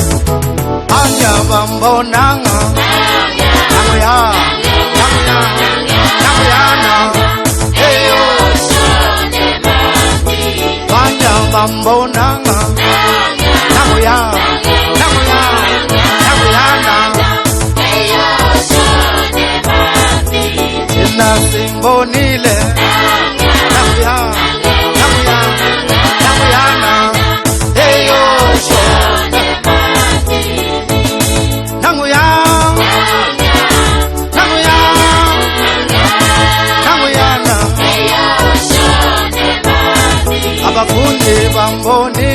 Anya bambonanga Namuya Namuyana Eyo Anya bambonanga Namuya Namuyana Ina simbonile Namuya Namuyana Eyo Namuyana Abafundi bamboni